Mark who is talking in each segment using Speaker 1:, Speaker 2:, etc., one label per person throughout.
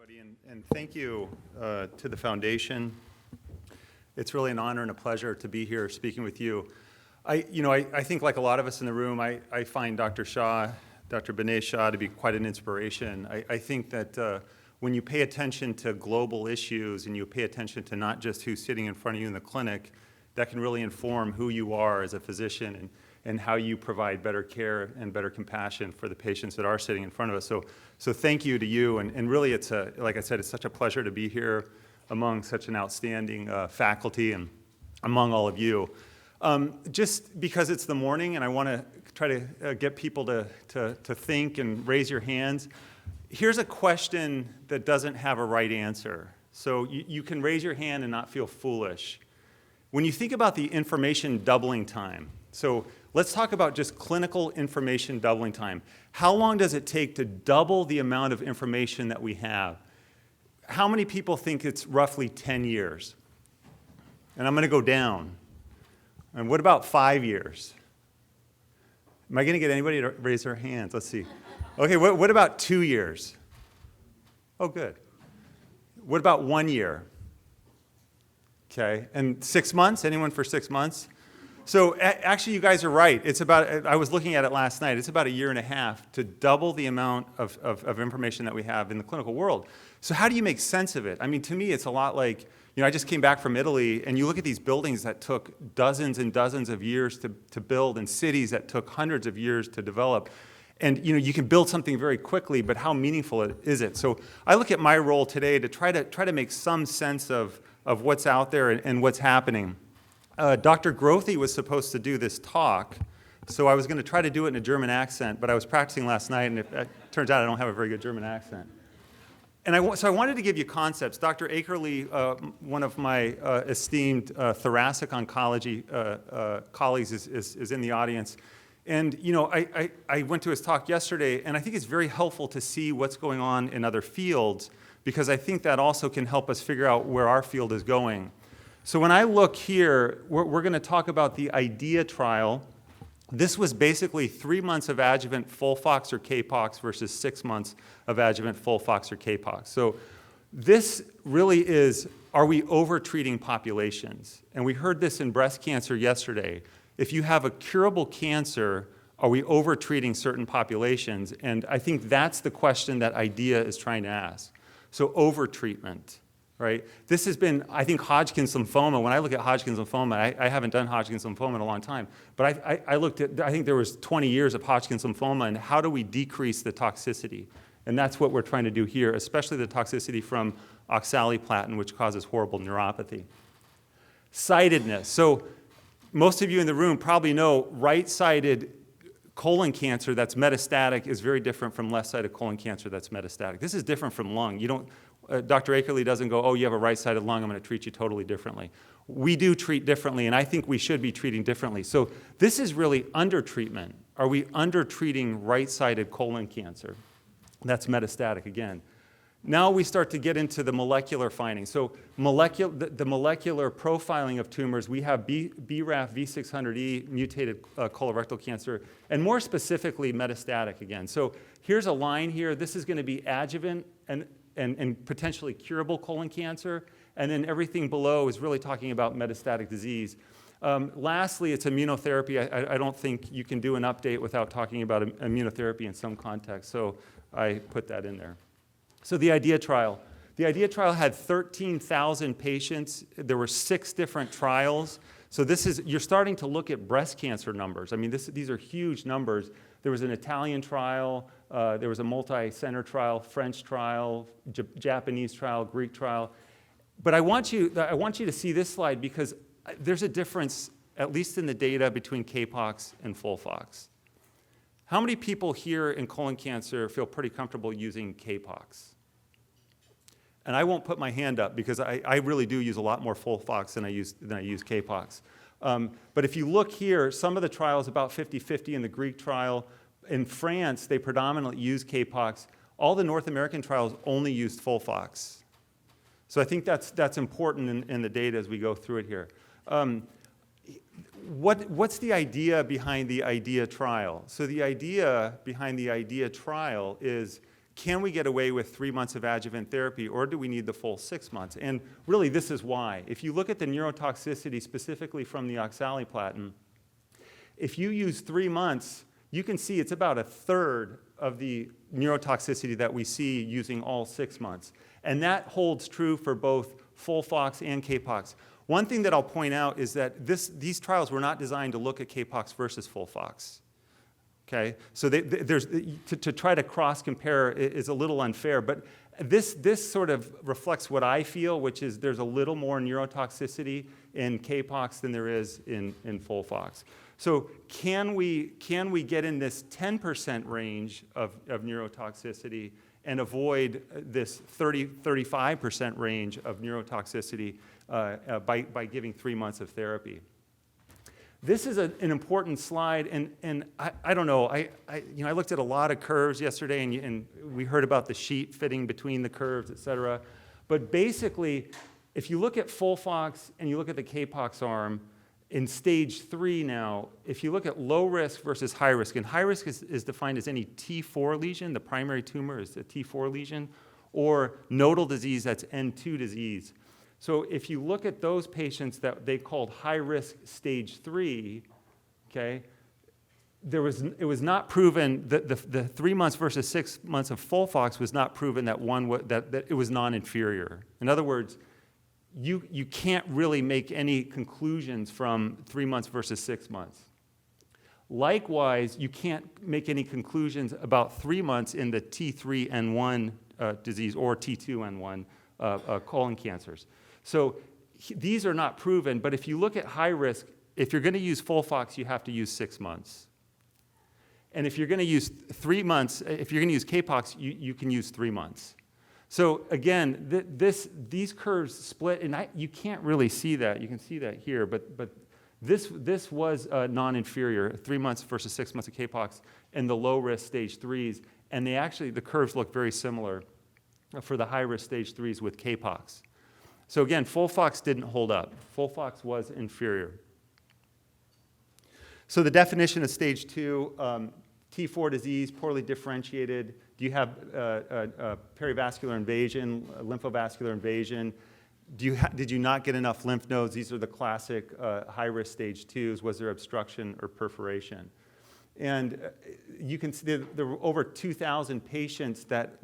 Speaker 1: everybody, and thank you to the foundation. It's really an honor and a pleasure to be here speaking with you. I think like a lot of us in the room, I find Dr. Binay Shah to be quite an inspiration. I think that when you pay attention to global issues and you pay attention to not just who's sitting in front of you in the clinic, that can really inform who you are as a physician and how you provide better care and better compassion for the patients that are sitting in front of us. So thank you to you, and really it's, like I said, it's such a pleasure to be here among such an outstanding faculty and among all of you. Just because it's the morning and I want to try to get people to think and raise your hands, here's a question that doesn't have a right answer. So you can raise your hand and not feel foolish. When you think about the information doubling time, so let's talk about just clinical information doubling time. How long does it take to double the amount of information that we have? How many people think it's roughly 10 years? And I'm going to go down. And what about 5 years? Am I going to get anybody to raise their hands? Let's see. Okay, what about 2 years? Oh, good. What about 1 year? Okay, and 6 months? Anyone for 6 months? So actually, you guys are right. It's about, I was looking at it last night, it's about 1.5 years to double the amount of information that we have in the clinical world. So how do you make sense of it? I mean, to me, it's a lot like, I just came back from Italy, and you look at these buildings that took dozens and dozens of years to build, and cities that took hundreds of years to develop. And you can build something very quickly, but how meaningful is it? So I look at my role today to try to make some sense of what's out there and what's happening. Dr. Grothe was supposed to do this talk, so I was going to try to do it in a German accent, but I was practicing last night, and it turns out I don't have a very good German accent. And so I wanted to give you concepts. Dr. Akerley, one of my esteemed thoracic oncology colleagues, is in the audience. And I went to his talk yesterday, and I think it's very helpful to see what's going on in other fields, because I think that also can help us figure out where our field is going. So when I look here, we're going to talk about the IDEA trial. This was basically 3 months of adjuvant FOLFOX or CAPOX versus 6 months of adjuvant FOLFOX or CAPOX. So this really is, are we over-treating populations? And we heard this in breast cancer yesterday. If you have a curable cancer, are we over-treating certain populations? And I think that's the question that IDEA is trying to ask. So over-treatment. Right? This has been, I think, Hodgkin's lymphoma. When I look at Hodgkin's lymphoma, I haven't done Hodgkin's lymphoma in a long time, but I looked at, I think there was 20 years of Hodgkin's lymphoma, and how do we decrease the toxicity? And that's what we're trying to do here, especially the toxicity from oxaliplatin, which causes horrible neuropathy. Sidedness. So most of you in the room probably know right-sided colon cancer that's metastatic is very different from left-sided colon cancer that's metastatic. This is different from lung. You don't, Dr. Akerley doesn't go, oh, you have a right-sided lung, I'm going to treat you totally differently. We do treat differently, and I think we should be treating differently. So this is really under-treatment. Are we under-treating right-sided colon cancer? That's metastatic again. Now we start to get into the molecular findings. So the molecular profiling of tumors, we have BRAF V600E mutated colorectal cancer, and more specifically metastatic again. So here's a line here. This is going to be adjuvant and potentially curable colon cancer, and then everything below is really talking about metastatic disease. Lastly, it's immunotherapy. I don't think you can do an update without talking about immunotherapy in some context, so I put that in there. So the IDEA trial. The IDEA trial had 13,000 patients. There were 6 different trials. So you're starting to look at breast cancer numbers. I mean, these are huge numbers. There was an Italian trial, there was a multi-center trial, French trial, Japanese trial, Greek trial. But I want you to see this slide because there's a difference, at least in the data, between CAPOX and FOLFOX. How many people here in colon cancer feel pretty comfortable using CAPOX? And I won't put my hand up because I really do use a lot more FOLFOX than I use CAPOX. But if you look here, some of the trials, about 50-50 in the Greek trial. In France, they predominantly use CAPOX. All the North American trials only used FOLFOX. So I think that's important in the data as we go through it here. What's the idea behind the IDEA trial? So the idea behind the IDEA trial is can we get away with 3 months of adjuvant therapy, or do we need the full 6 months? And really, this is why. If you look at the neurotoxicity specifically from the oxaliplatin, if you use 3 months, you can see it's about a third of the neurotoxicity that we see using all 6 months. And that holds true for both FOLFOX and CAPOX. One thing that I'll point out is that these trials were not designed to look at CAPOX versus FOLFOX. Okay, so to try to cross-compare is a little unfair, but this sort of reflects what I feel, which is there's a little more neurotoxicity in CAPOX than there is in FOLFOX. So can we get in this 10% range of neurotoxicity and avoid this 35% range of neurotoxicity by giving 3 months of therapy? This is an important slide, and I don't know. I looked at a lot of curves yesterday, and we heard about the sheet fitting between the curves, et cetera. But basically, if you look at FOLFOX and you look at the CAPOX arm, in stage 3 now, if you look at low risk versus high risk, and high risk is defined as any T4 lesion, the primary tumor is a T4 lesion, or nodal disease, that's N2 disease. So if you look at those patients that they called high-risk stage 3, okay, it was not proven that the 3 months versus 6 months of FOLFOX was not proven that that it was non-inferior. In other words, you can't really make any conclusions from 3 months versus 6 months. Likewise, you can't make any conclusions about 3 months in the T3N1 disease or T2N1 colon cancers. So these are not proven, but if you look at high risk, if you're going to use FOLFOX, you have to use 6 months. And if you're going to use 3 months, if you're going to use CAPOX, you can use 3 months. So again, these curves split, and you can't really see that. You can see that here, but this was non-inferior, 3 months versus 6 months of CAPOX in the low-risk stage 3s, and the curves look very similar for the high-risk stage 3s with CAPOX. So again, FOLFOX didn't hold up. FOLFOX was inferior. So the definition of stage 2, T4 disease, poorly differentiated. Do you have perivascular invasion, lymphovascular invasion? Did you not get enough lymph nodes? These are the classic high-risk stage 2s. Was there obstruction or perforation? And you can see there were over 2,000 patients that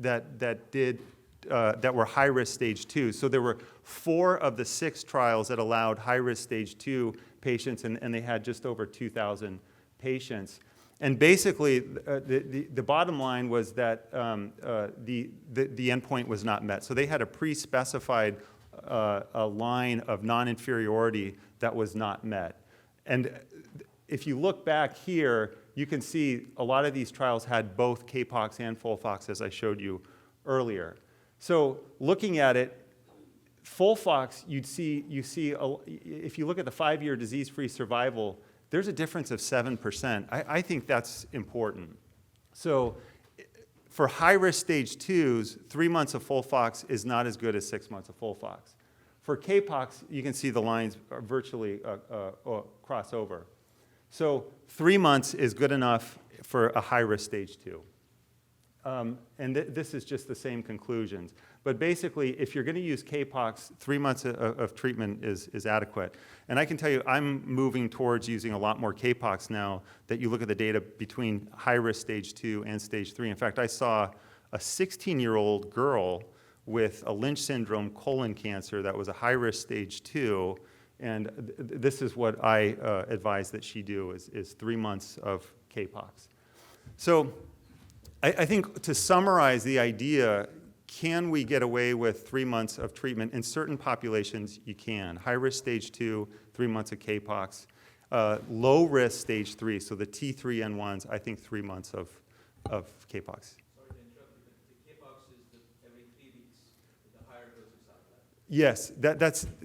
Speaker 1: were high-risk stage 2. So there were 4 of the 6 trials that allowed high-risk stage 2 patients, and they had just over 2,000 patients. And basically, the bottom line was that the endpoint was not met. So they had a pre-specified a line of non-inferiority that was not met. And if you look back here, you can see a lot of these trials had both CAPOX and FOLFOX, as I showed you earlier. So looking at it, FOLFOX, you see if you look at the 5-year disease-free survival, there's a difference of 7%. I think that's important. So for high-risk stage 2s, 3 months of FOLFOX is not as good as 6 months of FOLFOX. For CAPOX, you can see the lines are virtually cross over. So 3 months is good enough for a high-risk stage 2. And this is just the same conclusions. But basically, if you're going to use CAPOX, 3 months of treatment is adequate. And I can tell you, I'm moving towards using a lot more CAPOX now that you look at the data between high-risk stage 2 and stage 3. In fact, I saw a 16-year-old girl with a Lynch syndrome colon cancer that was a high-risk stage 2. And this is what I advise that she do, is 3 months of CAPOX. So I think to summarize the idea, can we get away with 3 months of treatment? In certain populations, you can. High-risk stage 2, 3 months of CAPOX. Low-risk stage 3, so the T3N1s, I think 3 months of CAPOX.
Speaker 2: Sorry to interrupt you, but the CAPOX is every 3 weeks with the higher dose of oxaliplatin.
Speaker 1: Yes,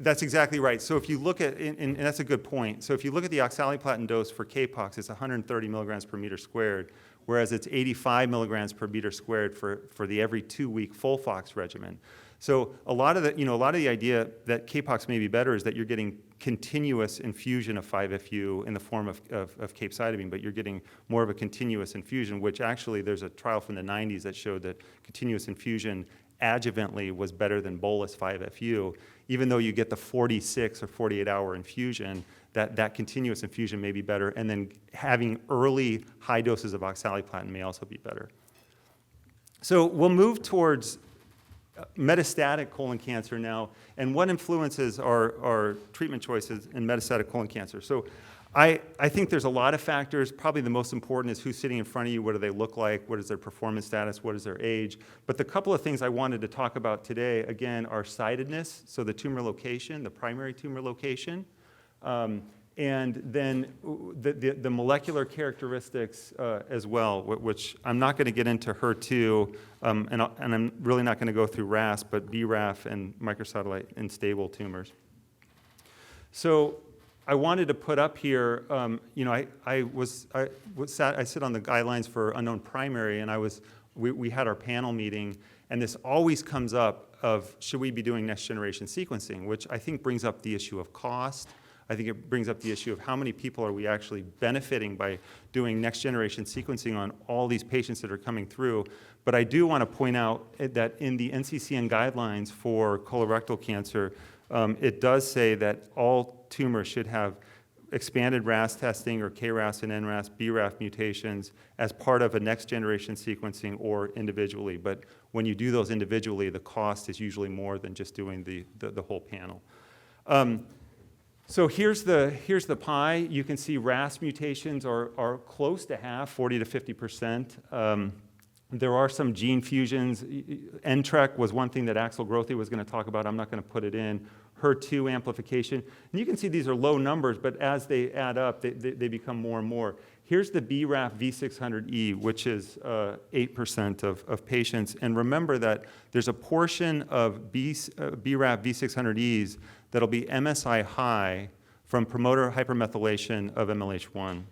Speaker 1: that's exactly right. So if you look at, and that's a good point. So if you look at the oxaliplatin dose for CAPOX, it's 130 milligrams per meter squared, whereas it's 85 milligrams per meter squared for the every 2-week FOLFOX regimen. So a lot of the idea that CAPOX may be better is that you're getting continuous infusion of 5-FU in the form of capecitabine, but you're getting more of a continuous infusion, which actually there's a trial from the 90s that showed that continuous infusion adjuvantly was better than bolus 5-FU. Even though you get the 46 or 48-hour infusion, that continuous infusion may be better, and then having early high doses of oxaliplatin may also be better. So we'll move towards metastatic colon cancer now, and what influences our treatment choices in metastatic colon cancer. So I think there's a lot of factors. Probably the most important is who's sitting in front of you, what do they look like, what is their performance status, what is their age. But the couple of things I wanted to talk about today, again, are sidedness, so the tumor location, the primary tumor location, and then the molecular characteristics as well, which I'm not going to get into HER2, and I'm really not going to go through RAS, but BRAF and microsatellite unstable tumors. So I wanted to put up here, I sit on the guidelines for unknown primary, and we had our panel meeting, and this always comes up of should we be doing next generation sequencing, which I think brings up the issue of cost. I think it brings up the issue of how many people are we actually benefiting by doing next generation sequencing on all these patients that are coming through. But I do want to point out that in the NCCN guidelines for colorectal cancer, it does say that all tumors should have expanded RAS testing or KRAS and NRAS, BRAF mutations as part of a next generation sequencing or individually. But when you do those individually, the cost is usually more than just doing the whole panel. So here's the pie. You can see RAS mutations are close to half, 40 to 50%. There are some gene fusions. NTRK was one thing that Axel Grothe was going to talk about. I'm not going to put it in. HER2 amplification. And you can see these are low numbers, but as they add up, they become more and more. Here's the BRAF V600E, which is 8% of patients. And remember that there's a portion of BRAF V600Es that'll be MSI high from promoter hypermethylation of MLH1.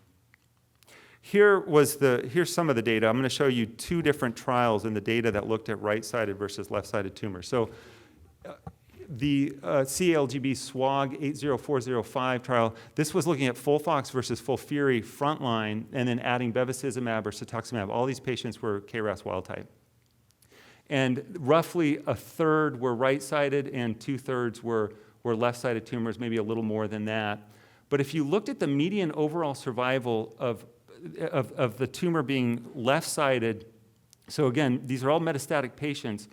Speaker 1: Here's some of the data. I'm going to show you 2 different trials in the data that looked at right-sided versus left-sided tumors. So the CLGB SWOG 80405 trial, this was looking at FOLFOX versus FOLFIRI frontline and then adding bevacizumab or cetuximab. All these patients were KRAS wild type. And roughly a third were right-sided and 2/3 were left-sided tumors, maybe a little more than that. But if you looked at the median overall survival of the tumor being left-sided, so again, these are all metastatic patients,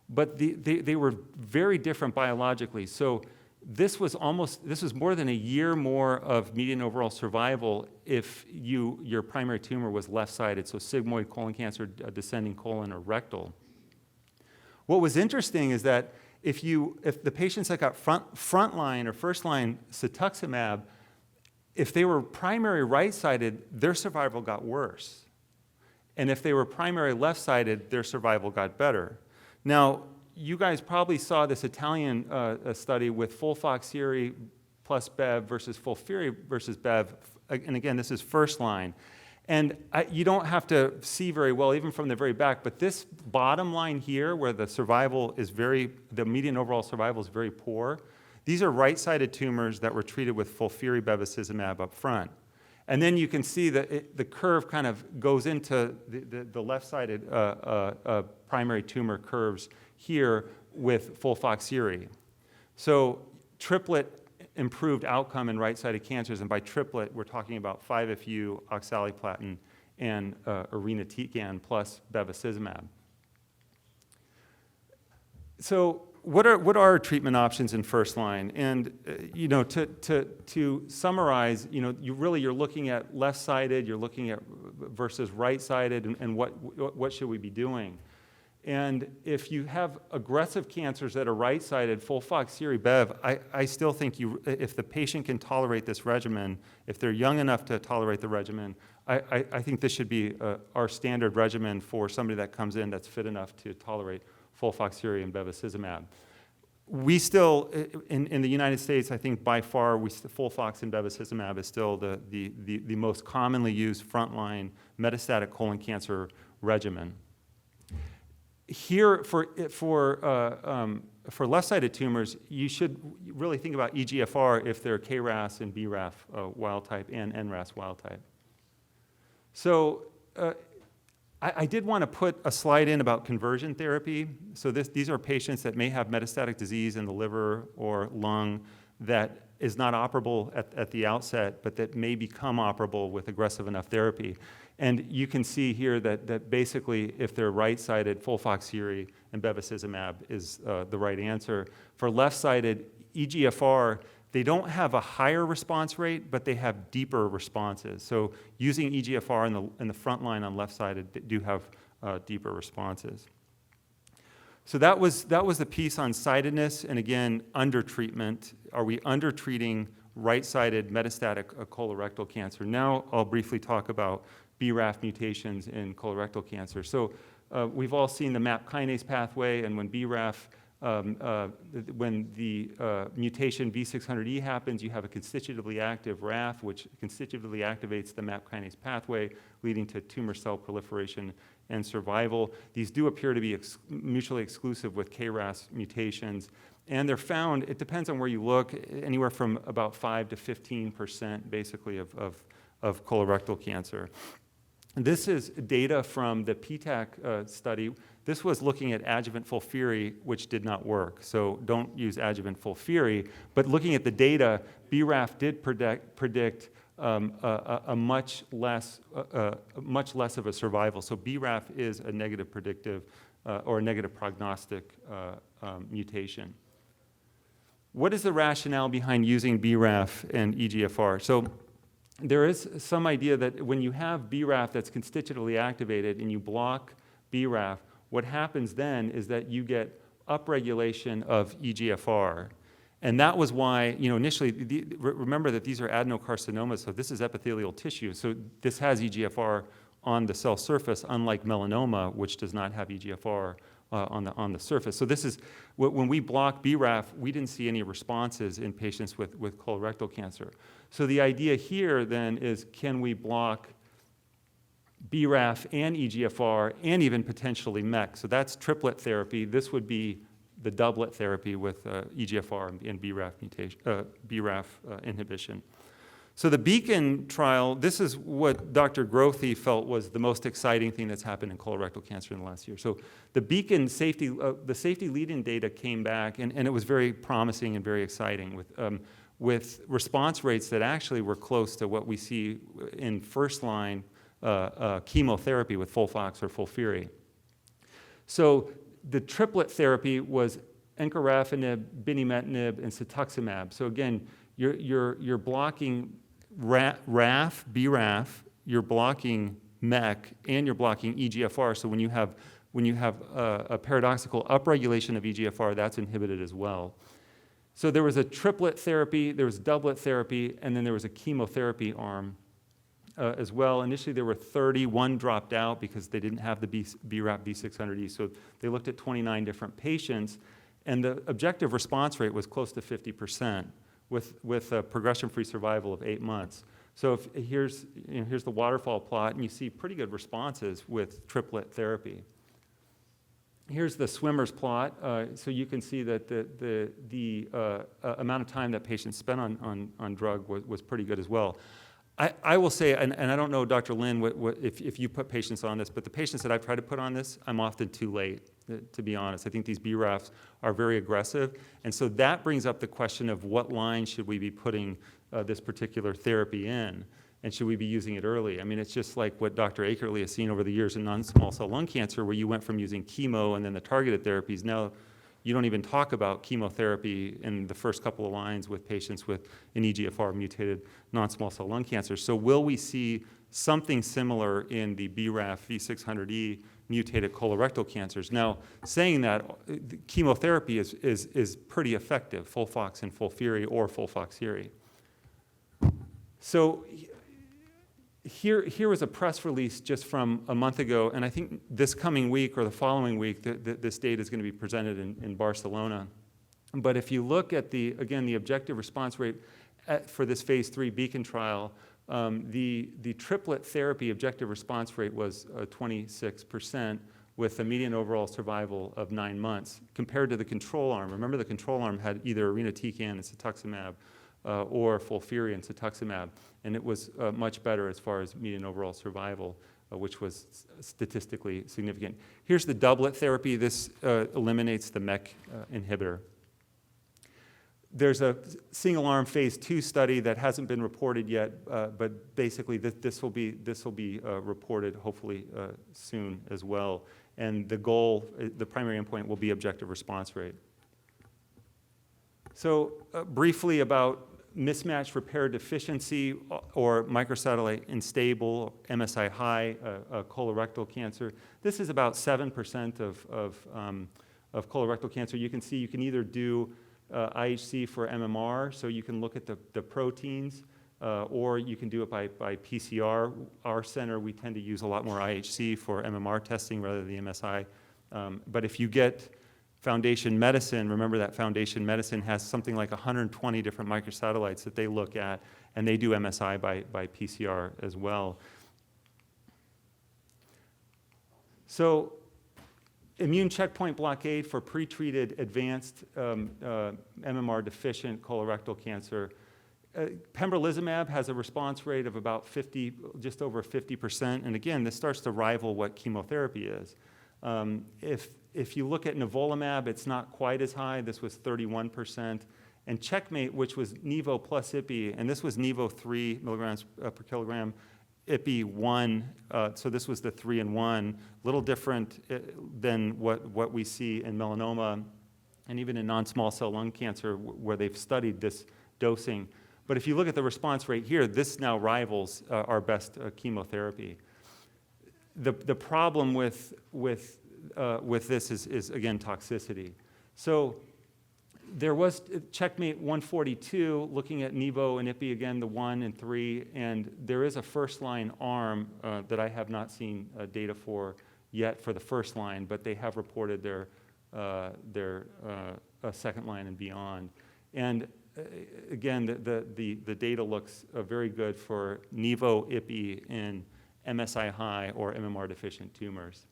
Speaker 1: but they were very different biologically. So this was more than a year more of median overall survival if your primary tumor was left-sided, so sigmoid colon cancer, descending colon, or rectal. What was interesting is that if the patients that got frontline or first-line cetuximab, if they were primary right-sided, their survival got worse. And if they were primary left-sided, their survival got better. Now, you guys probably saw this Italian study with FOLFOXIRI plus Bev versus FOLFIRI versus Bev. And again, this is first line. And you don't have to see very well, even from the very back, but this bottom line here, where the median overall survival is very poor, these are right-sided tumors that were treated with FOLFIRI bevacizumab up front. And then you can see that the curve kind of goes into the left-sided primary tumor curves here with FOLFOXIRI. So triplet improved outcome in right-sided cancers, and by triplet, we're talking about 5-FU, oxaliplatin, and irinotecan plus bevacizumab. So what are our treatment options in first line? And to summarize, you're looking at left-sided, you're looking at versus right-sided, and what should we be doing? And if you have aggressive cancers that are right-sided, FOLFOXIRI Bev, I still think if the patient can tolerate this regimen, if they're young enough to tolerate the regimen, I think this should be our standard regimen for somebody that comes in that's fit enough to tolerate FOLFOXIRI and bevacizumab. we still, in the United States, I think by far, FOLFOX and bevacizumab is still the most commonly used frontline metastatic colon cancer regimen. Here, for left-sided tumors, you should really think about EGFR if they're KRAS and BRAF wild type and NRAS wild type. So I did want to put a slide in about conversion therapy. So these are patients that may have metastatic disease in the liver or lung that is not operable at the outset, but that may become operable with aggressive enough therapy. And you can see here that basically, if they're right-sided, FOLFOXIRI and bevacizumab is the right answer. For left-sided, EGFR, they don't have a higher response rate, but they have deeper responses. So using EGFR in the front line on left-sided, they do have deeper responses. So that was the piece on sidedness, and again, undertreatment. Are we undertreating right-sided metastatic colorectal cancer? Now I'll briefly talk about BRAF mutations in colorectal cancer. So we've all seen the MAP kinase pathway, and when BRAF, when the mutation V600E happens, you have a constitutively active RAF, which constitutively activates the MAP kinase pathway, leading to tumor cell proliferation and survival. These do appear to be mutually exclusive with KRAS mutations. And they're found, it depends on where you look, anywhere from about 5 to 15% basically of colorectal cancer. This is data from the PTAC study. This was looking at adjuvant FOLFIRI, which did not work. So don't use adjuvant FOLFIRI. But looking at the data, BRAF did predict a much less of a survival. So BRAF is a negative predictive or a negative prognostic mutation. What is the rationale behind using BRAF and EGFR? So there is some idea that when you have BRAF that's constitutively activated and you block BRAF, what happens then is that you get upregulation of EGFR. And that was why, initially, remember that these are adenocarcinomas, so this is epithelial tissue. So this has EGFR on the cell surface, unlike melanoma, which does not have EGFR on the surface. So this is, when we block BRAF, we didn't see any responses in patients with colorectal cancer. So the idea here then is, can we block BRAF and EGFR and even potentially MEK? So that's triplet therapy. This would be the doublet therapy with EGFR and BRAF inhibition. So the Beacon trial, this is what Dr. Grothe felt was the most exciting thing that's happened in colorectal cancer in the last year. So the Beacon safety, the safety lead-in data came back, and it was very promising and very exciting with response rates that actually were close to what we see in first-line chemotherapy with FOLFOX or FOLFIRI. So the triplet therapy was encorafenib, binimetinib, and cetuximab. So again, you're blocking RAF, BRAF, you're blocking MEK, and you're blocking EGFR. So when you have a paradoxical upregulation of EGFR, that's inhibited as well. So there was a triplet therapy, there was doublet therapy, and then there was a chemotherapy arm as well. Initially, there were 31 dropped out because they didn't have the BRAF V600E. So they looked at 29 different patients, and the objective response rate was close to 50%. With a progression-free survival of 8 months. So here's the waterfall plot, and you see pretty good responses with triplet therapy. Here's the swimmer's plot. So you can see that the amount of time that patients spent on drug was pretty good as well. I will say, and I don't know, Dr. Lynn, if you put patients on this, but the patients that I've tried to put on this, I'm often too late, to be honest. I think these BRAFs are very aggressive, and so that brings up the question of what line should we be putting this particular therapy in, and should we be using it early? I mean, it's just like what Dr. Akerley has seen over the years in non-small cell lung cancer, where you went from using chemo and then the targeted therapies. Now, you don't even talk about chemotherapy in the first couple of lines with patients with an EGFR mutated non-small cell lung cancer. So will we see something similar in the BRAF V600E mutated colorectal cancers? Now, saying that, chemotherapy is pretty effective, FOLFOX and FOLFIRI or FOLFOXIRI. So here was a press release just from a month ago, and I think this coming week or the following week, this data is going to be presented in Barcelona. But if you look at again, the objective response rate for this phase 3 Beacon trial, the triplet therapy objective response rate was 26%, with a median overall survival of 9 months, compared to the control arm. Remember, the control arm had either irinotecan and cetuximab or FOLFIRI and cetuximab, and it was much better as far as median overall survival, which was statistically significant. Here's the doublet therapy. This eliminates the MEK inhibitor. There's a single-arm phase 2 study that hasn't been reported yet, but basically this will be reported hopefully soon as well. And the goal, the primary endpoint, will be objective response rate. So briefly about mismatch repair deficiency or microsatellite unstable, MSI high, colorectal cancer. This is about 7% of colorectal cancer. You can see you can either do IHC for MMR, so you can look at the proteins, or you can do it by PCR. Our center, we tend to use a lot more IHC for MMR testing rather than the MSI. But if you get Foundation Medicine, remember that Foundation Medicine has something like 120 different microsatellites that they look at, and they do MSI by PCR as well. So immune checkpoint blockade for pretreated advanced MMR deficient colorectal cancer. Pemberlisb has a response rate of about 50, just over 50%, and again, this starts to rival what chemotherapy is. If you look at nivolumab, it's not quite as high. This was 31%. And Checkmate, which was Nivo plus Ipi, and this was Nivo 3 milligrams per kilogram, Ipi 1, so this was the 3 and 1, a little different than what we see in melanoma and even in non-small cell lung cancer where they've studied this dosing. But if you look at the response rate here, this now rivals our best chemotherapy. The problem with this is again, toxicity. So there was Checkmate 142 looking at Nivo and Ipi, again, the 1 and 3, and there is a first-line arm that I have not seen data for yet for the first line, but they have reported their second line and beyond. And again, the data looks very good for Nivo, Ipi in MSI high or MMR deficient tumors.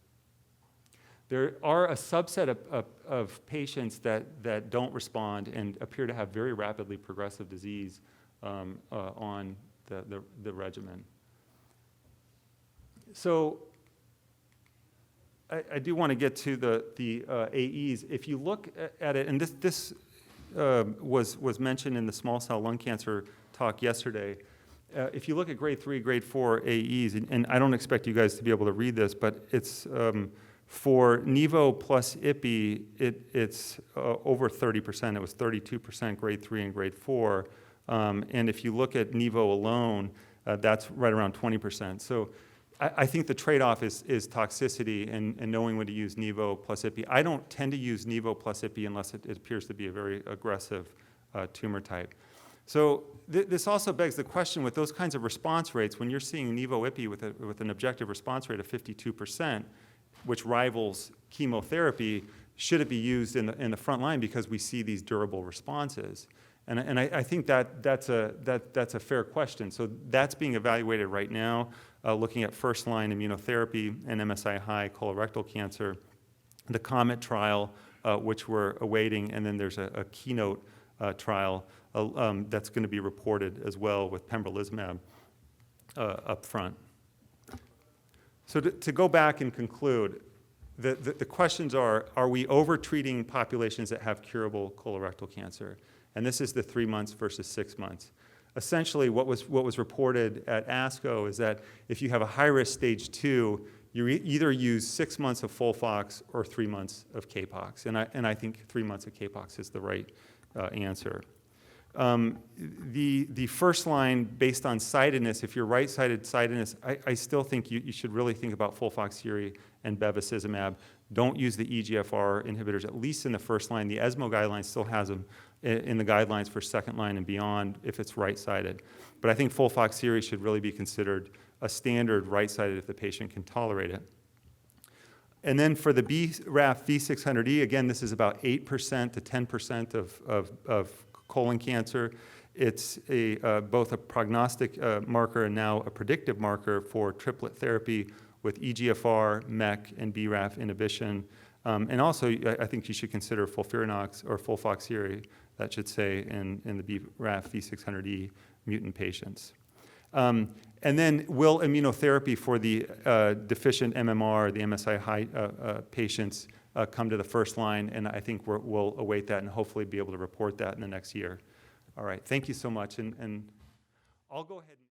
Speaker 1: There are a subset of patients that don't respond and appear to have very rapidly progressive disease on the regimen. So I do want to get to the AEs. If you look at it, and this was mentioned in the small cell lung cancer talk yesterday, if you look at grade 3, grade 4 AEs, and I don't expect you guys to be able to read this, but it's for Nivo plus Ipi, it's over 30%. It was 32% grade 3 and grade 4. And if you look at Nivo alone, that's right around 20%. So I think the trade-off is toxicity and knowing when to use Nivo plus Ipi. I don't tend to use Nivo plus Ipi unless it appears to be a very aggressive tumor type. So this also begs the question, with those kinds of response rates, when you're seeing Nivo Ipi with an objective response rate of 52%, which rivals chemotherapy, should it be used in the front line because we see these durable responses? And I think that's a fair question. So that's being evaluated right now, looking at first-line immunotherapy and MSI high colorectal cancer, the Comet trial, which we're awaiting, and then there's a Keynote trial that's going to be reported as well with pembrolizumab up front. So to go back and conclude, the questions are we over-treating populations that have curable colorectal cancer? And this is the 3 months versus 6 months. Essentially, what was reported at ASCO is that if you have a high-risk stage 2, you either use 6 months of FOLFOX or 3 months of CAPOX. And I think 3 months of CAPOX is the right answer. The first line, based on sidedness, if you're right-sided sidedness, I still think you should really think about FOLFOXIRI and bevacizumab. Don't use the EGFR inhibitors, at least in the first line. The ESMO guidelines still has them in the guidelines for second line and beyond if it's right-sided. But I think FOLFOXIRI should really be considered a standard right-sided if the patient can tolerate it. And then for the BRAF V600E, again, this is about 8% to 10% of colon cancer. It's both a prognostic marker and now a predictive marker for triplet therapy with EGFR, MEK, and BRAF inhibition. And also, I think you should consider FOLFIRINOX or FOLFOXIRI, that should say, in the BRAF V600E mutant patients. And then will immunotherapy for the deficient MMR, the MSIH patients, come to the first line? And I think we'll await that and hopefully be able to report that in the next year. All right, thank you so much. And I'll go ahead and